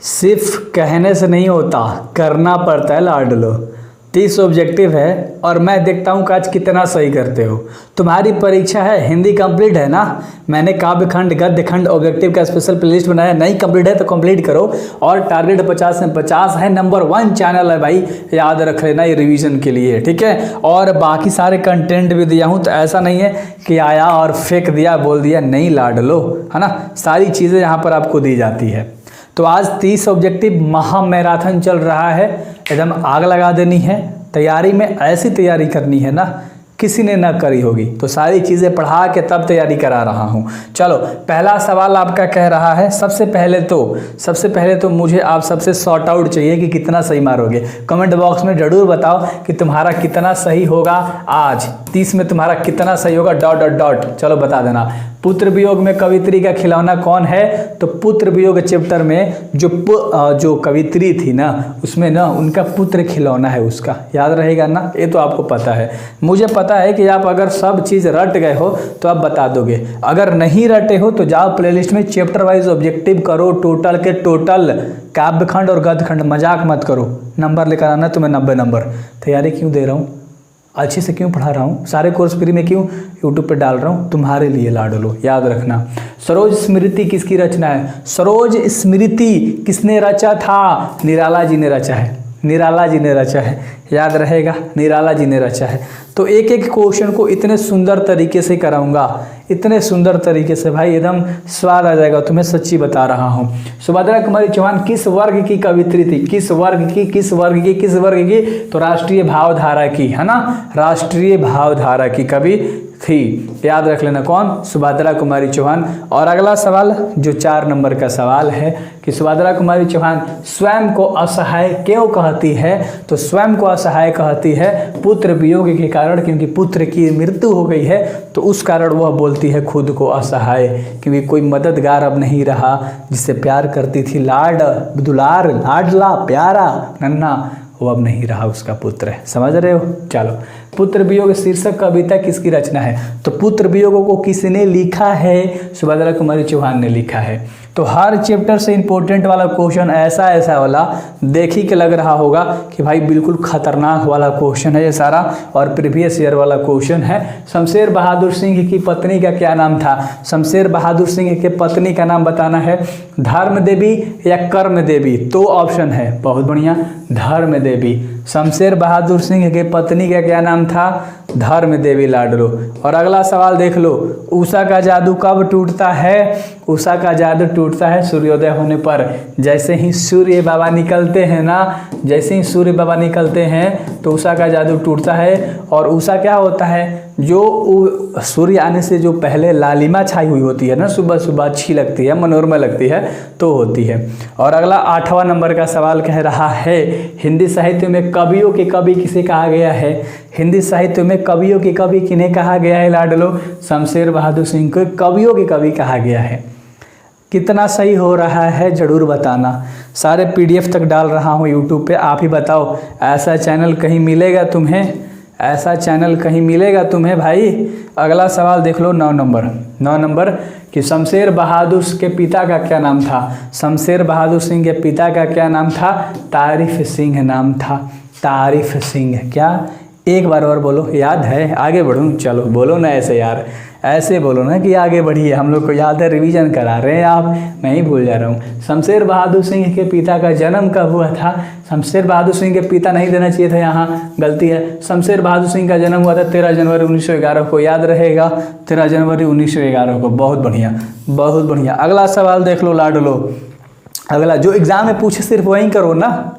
सिर्फ कहने से नहीं होता, करना पड़ता है लाडलो। 30 ऑब्जेक्टिव है और मैं देखता हूँ कि आज कितना सही करते हो। तुम्हारी परीक्षा है, हिंदी कंप्लीट है ना। मैंने काव्य खंड, गद्य खंड, ऑब्जेक्टिव का स्पेशल प्लेलिस्ट बनाया। नहीं कंप्लीट है तो कंप्लीट करो। और टारगेट 50 में 50 है। नंबर 1 चैनल है भाई, याद रख लेना, ये रिवीजन के लिए, ठीक है। और बाकी सारे कंटेंट भी दिया हूँ, तो ऐसा नहीं है कि आया और फेंक दिया, बोल दिया नहीं लाडलो, है ना। सारी चीज़ें यहाँ पर आपको दी जाती है। तो आज 30 ऑब्जेक्टिव महा मैराथन चल रहा है, एकदम आग लगा देनी है। तैयारी में ऐसी तैयारी करनी है ना, किसी ने ना करी होगी। तो सारी चीज़ें पढ़ा के तब तैयारी करा रहा हूँ। चलो, पहला सवाल आपका कह रहा है, सबसे पहले तो मुझे आप सबसे सॉर्ट आउट चाहिए कि कितना सही मारोगे। कमेंट बॉक्स में ज़रूर बताओ कि तुम्हारा कितना सही होगा आज। 30 में तुम्हारा कितना सही होगा, ... चलो बता देना। पुत्र वियोग में कवित्री का खिलौना कौन है? तो पुत्र वियोग चैप्टर में जो कवित्री थी ना, उसमें ना उनका पुत्र खिलौना है, उसका याद रहेगा ना। ये तो आपको पता है। मुझे पता है कि आप अगर सब चीज़ रट गए हो तो आप बता दोगे। अगर नहीं रटे हो तो जाओ प्लेलिस्ट में चैप्टर वाइज ऑब्जेक्टिव करो, टोटल के टोटल काव्य खंड और गद्य खंड। मजाक मत करो, नंबर लेकर आना। तुम्हें 90 नंबर। तैयारी क्यों दे रहा हूँ, अच्छे से क्यों पढ़ा रहा हूँ, सारे कोर्स फ्री में क्यों यूट्यूब पे डाल रहा हूँ? तुम्हारे लिए लाडलो, याद रखना। सरोज स्मृति किसकी रचना है? सरोज स्मृति किसने रचा था? निराला जी ने रचा है। निराला जी ने रचा है, याद रहेगा, निराला जी ने रचा है। तो एक एक क्वेश्चन को इतने सुंदर तरीके से कराऊंगा, इतने सुंदर तरीके से भाई, एकदम स्वाद आ जाएगा। तुम्हें सच्ची बता रहा हूँ। सुभद्रा कुमारी चौहान किस वर्ग की कवित्री थी? किस वर्ग की? तो राष्ट्रीय भावधारा की, है ना, राष्ट्रीय भावधारा की कवि थी। याद रख लेना, कौन? सुभद्रा कुमारी चौहान। और अगला सवाल जो 4 नंबर का सवाल है कि सुभद्रा कुमारी चौहान स्वयं को असहाय क्यों कहती है? तो स्वयं को असहाय कहती है पुत्र वियोग के कारण, क्योंकि पुत्र की मृत्यु हो गई है, तो उस कारण वह बोलती है खुद को असहाय, क्योंकि कोई मददगार अब नहीं रहा जिससे प्यार करती थी, लाड दुलार, लाडला प्यारा नन्हा, वो अब नहीं रहा, उसका पुत्र है। समझ रहे हो? चलो, पुत्र वियोग शीर्षक कविता किसकी रचना है? तो पुत्र वियोगों को किसने लिखा है? सुभद्रा कुमारी चौहान ने लिखा है। तो हर चैप्टर से इंपॉर्टेंट वाला क्वेश्चन ऐसा वाला देख ही के लग रहा होगा कि भाई बिल्कुल खतरनाक वाला क्वेश्चन है ये सारा, और प्रीवियस ईयर वाला क्वेश्चन है। शमशेर बहादुर सिंह की पत्नी का क्या नाम था? शमशेर बहादुर सिंह के पत्नी का नाम बताना है। धर्म देवी या कर्म देवी? तो ऑप्शन है, बहुत बढ़िया, धर्म देवी। शमशेर बहादुर सिंह के पत्नी का क्या नाम था? धर्म देवी लाडलो। और अगला सवाल देख लो, उषा का जादू कब टूटता है? उषा का जादू टूटता है सूर्योदय होने पर। जैसे ही सूर्य बाबा निकलते हैं ना, जैसे ही सूर्य बाबा निकलते हैं तो उषा का जादू टूटता है। और उषा क्या होता है? जो सूर्य आने से जो पहले लालिमा छाई हुई होती है ना, सुबह सुबह अच्छी लगती है, मनोरमा लगती है, तो होती है। और अगला 8वां नंबर का सवाल कह रहा है, हिंदी साहित्य में कवियों के कवि किसे कहा गया है? हिंदी साहित्य में कवियों के कवि किन्हें कहा गया है लाडलो? शमशेर बहादुर सिंह को कवियों के कवि कहा गया है। कितना सही हो रहा है ज़रूर बताना। सारे PDF तक डाल रहा हूँ यूट्यूब पे, आप ही बताओ, ऐसा चैनल कहीं मिलेगा तुम्हें? ऐसा चैनल कहीं मिलेगा तुम्हें भाई? अगला सवाल देख लो, 9 नंबर कि शमशेर बहादुर के पिता का क्या नाम था? शमशेर बहादुर सिंह के पिता का क्या नाम था? तारीफ सिंह नाम था, तारीफ सिंह। क्या? एक बार और बोलो, याद है? आगे बढ़ूँ? चलो बोलो ना ऐसे यार, ऐसे बोलो ना कि आगे बढ़िए, हम लोग को याद है, रिवीजन करा रहे हैं आप, मैं ही भूल जा रहा हूँ। शमशेर बहादुर सिंह के पिता का जन्म कब हुआ था? शमशेर बहादुर सिंह के पिता नहीं देना चाहिए था, यहाँ गलती है। शमशेर बहादुर सिंह का जन्म हुआ था 13 जनवरी 1911 को, याद रहेगा, 13 जनवरी 1911 को। बहुत बढ़िया, बहुत बढ़िया। अगला सवाल देख लो लाडलो। अगला जो एग्जाम में पूछे सिर्फ वही करो ना,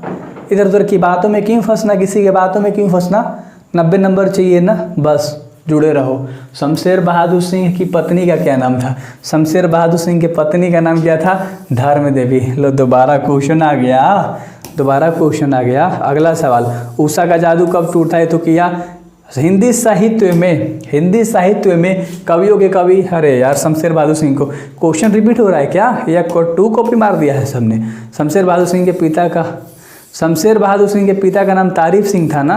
इधर उधर की बातों में क्यों फंसना, किसी के बातों में क्यों फंसना। 90 नंबर चाहिए ना, बस जुड़े रहो। शमशेर बहादुर सिंह की पत्नी का क्या नाम था? शमशेर बहादुर सिंह के पत्नी का नाम क्या था? धर्म देवी। लो, दोबारा क्वेश्चन आ गया। अगला सवाल, उषा का जादू कब टूटा है? तो किया हिंदी साहित्य में कवियों के कवि। अरे यार, शमशेर बहादुर सिंह को क्वेश्चन रिपीट हो रहा है क्या, या 2 कॉपी मार दिया है सबने? शमशेर बहादुर सिंह के पिता का नाम तारीफ सिंह था ना,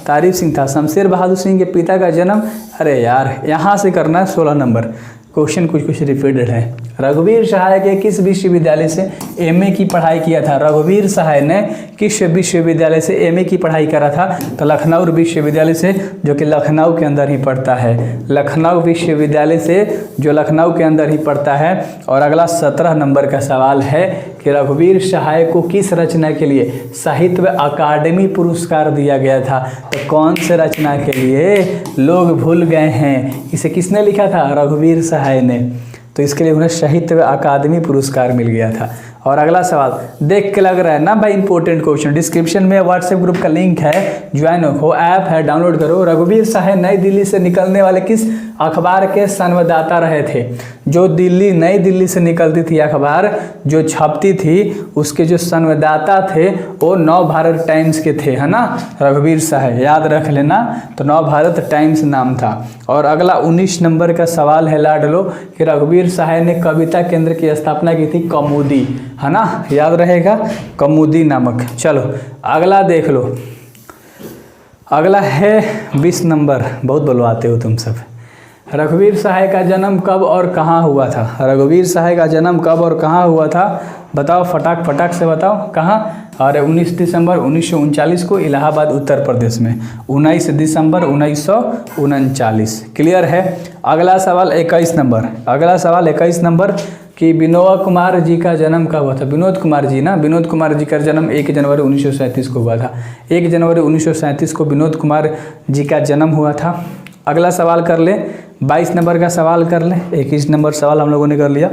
तारीफ सिंह था। शमशेर बहादुर सिंह के पिता का जन्म, अरे यार यहाँ से करना है 16 नंबर। क्वेश्चन कुछ कुछ रिपीटेड है। रघुवीर सहाय के किस विश्वविद्यालय से एमए की पढ़ाई किया था? रघुवीर सहाय ने किस विश्वविद्यालय से एमए की पढ़ाई करा था? तो लखनऊ विश्वविद्यालय से, जो कि लखनऊ के अंदर ही पड़ता है। लखनऊ विश्वविद्यालय से, जो लखनऊ के अंदर ही पड़ता है। और अगला 17 नंबर का सवाल है कि रघुवीर सहाय को किस रचना के लिए साहित्य अकादमी पुरस्कार दिया गया था? तो कौन से रचना के लिए? लोग भूल गए हैं। इसे किसने लिखा था? रघुवीर सहाय ने। तो इसके लिए उन्हें साहित्य अकादमी पुरस्कार मिल गया था। और अगला सवाल देख के लग रहा है ना भाई इंपॉर्टेंट क्वेश्चन। डिस्क्रिप्शन में व्हाट्सएप ग्रुप का लिंक है, ज्वाइन हो, ऐप है, डाउनलोड करो। रघुवीर सहाय नई दिल्ली से निकलने वाले किस अखबार के संवाददाता रहे थे? जो नई दिल्ली से निकलती थी अखबार, जो छपती थी, उसके जो संवाददाता थे वो नव भारत टाइम्स के थे, है ना। रघुवीर सहाय याद रख लेना, तो नव भारत टाइम्स नाम था। और अगला 19 नंबर का सवाल है लाडलो कि रघुवीर सहाय ने कविता केंद्र की स्थापना की थी कौमुदी, है ना, याद रहेगा, कौमुदी नामक। चलो अगला देख लो। अगला है 20 नंबर। बहुत बुलवाते हो तुम सब। रघुवीर सहाय का जन्म कब और कहाँ हुआ था? रघुवीर सहाय का जन्म कब और कहाँ हुआ था? बताओ, फटाक फटाक से बताओ कहाँ। और 19 दिसंबर 1939 को इलाहाबाद उत्तर प्रदेश में। 19 दिसंबर 1939। क्लियर है। अगला सवाल 21 नंबर। अगला सवाल 21 नंबर कि विनोद कुमार जी का जन्म कब हुआ था? विनोद कुमार जी ना, विनोद कुमार जी का जन्म 1 जनवरी 1937 को हुआ था। 1 जनवरी 1937 को विनोद कुमार जी का जन्म हुआ था। अगला सवाल कर ले, 22 नंबर का सवाल कर ले। 21 नंबर सवाल हम लोगों ने कर लिया।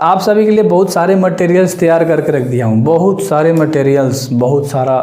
आप सभी के लिए बहुत सारे मटेरियल्स तैयार करके रख दिया हूँ, बहुत सारे मटेरियल्स, बहुत सारा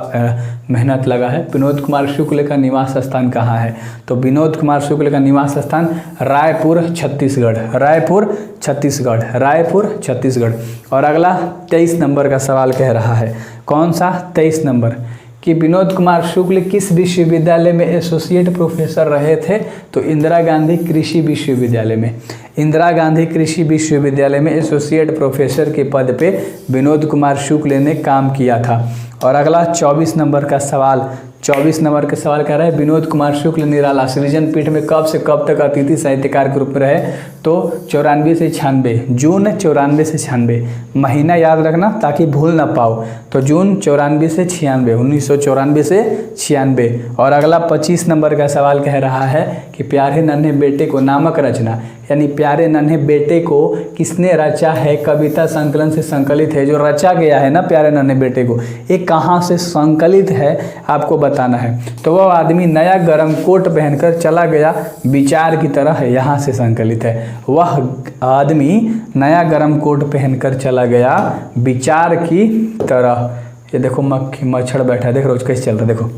मेहनत लगा है। विनोद कुमार शुक्ल का निवास स्थान कहाँ है? तो विनोद कुमार शुक्ल का निवास स्थान रायपुर छत्तीसगढ़। रायपुर छत्तीसगढ़। रायपुर छत्तीसगढ़। और अगला 23 नंबर का सवाल कह रहा है, कौन सा? 23 नंबर कि विनोद कुमार शुक्ल किस विश्वविद्यालय में एसोसिएट प्रोफेसर रहे थे? तो इंदिरा गांधी कृषि विश्वविद्यालय में। इंदिरा गांधी कृषि विश्वविद्यालय में एसोसिएट प्रोफेसर के पद पे विनोद कुमार शुक्ल ने काम किया था। और अगला 24 नंबर का सवाल, 24 नंबर का सवाल कह रहा है विनोद कुमार शुक्ल निराला सृजन पीठ में कब से कब तक अतिथि साहित्यकार के रूप में रहे? तो 94 से 96, जून 94 से 96। महीना याद रखना ताकि भूल ना पाओ। तो जून 94 से 96, 1994 से 96। और अगला 25 नंबर का सवाल कह रहा है कि प्यारे नन्हे बेटे को नामक रचना, यानी प्यारे नन्हे बेटे को किसने रचा है? कविता संकलन से संकलित है। जो रचा गया है ना प्यारे नन्हे बेटे को, ये कहाँ से संकलित है आपको बताना है। तो वह आदमी नया गरम कोट पहनकर चला गया विचार की तरह, यहाँ से संकलित है। वह आदमी नया गरम कोट पहनकर चला गया विचार की तरह। ये देखो मक्खी मच्छर बैठा है, देख रोज कैसे चल रहा है, देखो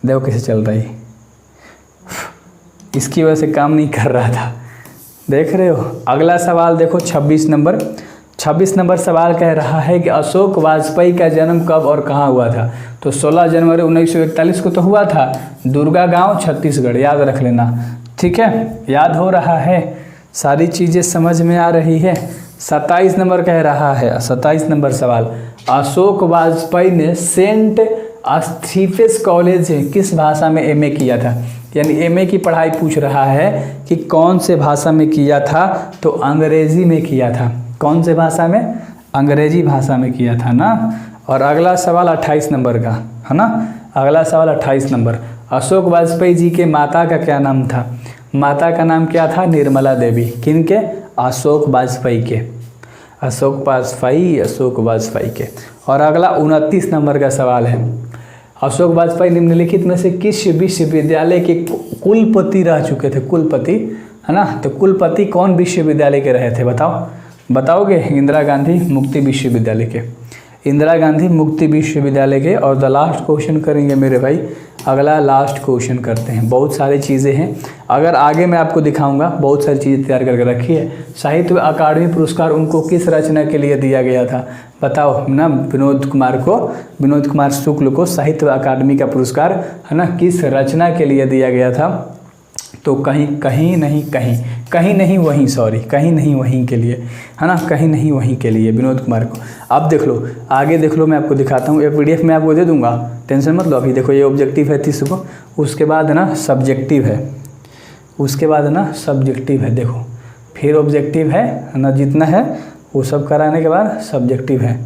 देखो कैसे चल रहा है। इसकी वजह से काम नहीं कर रहा था, देख रहे हो। अगला सवाल देखो 26 नंबर। 26 नंबर सवाल कह रहा है कि अशोक वाजपेयी का जन्म कब और कहाँ हुआ था? तो 16 जनवरी 1941 को तो हुआ था, दुर्गा गांव छत्तीसगढ़। याद रख लेना, ठीक है, याद हो रहा है, सारी चीज़ें समझ में आ रही है। 27 नंबर कह रहा है, 27 नंबर सवाल, अशोक वाजपेयी ने सेंट स्टीफेंस कॉलेज किस भाषा में एमए किया था? यानी एमए की पढ़ाई पूछ रहा है कि कौन से भाषा में किया था? तो अंग्रेजी में किया था। कौन से भाषा में? अंग्रेजी भाषा में किया था ना। और अगला सवाल 28 नंबर का है ना। अगला सवाल 28 नंबर, अशोक वाजपेयी जी के माता का क्या नाम था? माता का नाम क्या था? निर्मला देवी। किन के? अशोक वाजपेयी के। अशोक वाजपेयी के। और अगला 29 नंबर का सवाल है, अशोक वाजपेयी निम्नलिखित में से किस विश्वविद्यालय के कुलपति रह चुके थे? कुलपति, है ना। तो कुलपति कौन विश्वविद्यालय के रहे थे? बताओ, बताओगे? इंदिरा गांधी मुक्ति विश्वविद्यालय के। इंदिरा गांधी मुक्ति विश्वविद्यालय के। और द लास्ट क्वेश्चन करेंगे मेरे भाई। अगला लास्ट क्वेश्चन करते हैं। बहुत सारी चीज़ें हैं, अगर आगे मैं आपको दिखाऊंगा, बहुत सारी चीज़ें तैयार करके रखी है। साहित्य अकादमी पुरस्कार उनको किस रचना के लिए दिया गया था? बताओ ना। विनोद कुमार शुक्ल को साहित्य अकादमी का पुरस्कार, है ना, किस रचना के लिए दिया गया था? तो कहीं नहीं वहीं के लिए, है ना, कहीं नहीं वहीं के लिए विनोद कुमार को। अब देख लो, आगे देख लो, मैं आपको दिखाता हूँ। ये PDF मैं आपको दे दूंगा, टेंशन मत लो। अभी देखो ये ऑब्जेक्टिव है 30 को, उसके बाद ना सब्जेक्टिव है, देखो फिर ऑब्जेक्टिव है ना, जितना है वो सब कराने के बाद सब्जेक्टिव है।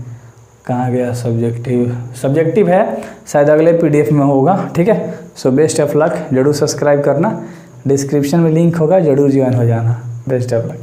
कहाँ गया सब्जेक्टिव? सब्जेक्टिव है, शायद अगले PDF में होगा। ठीक है, सो बेस्ट ऑफ लक। जरूर सब्सक्राइब करना, डिस्क्रिप्शन में लिंक होगा, जरूर ज्वाइन हो जाना। Best of luck.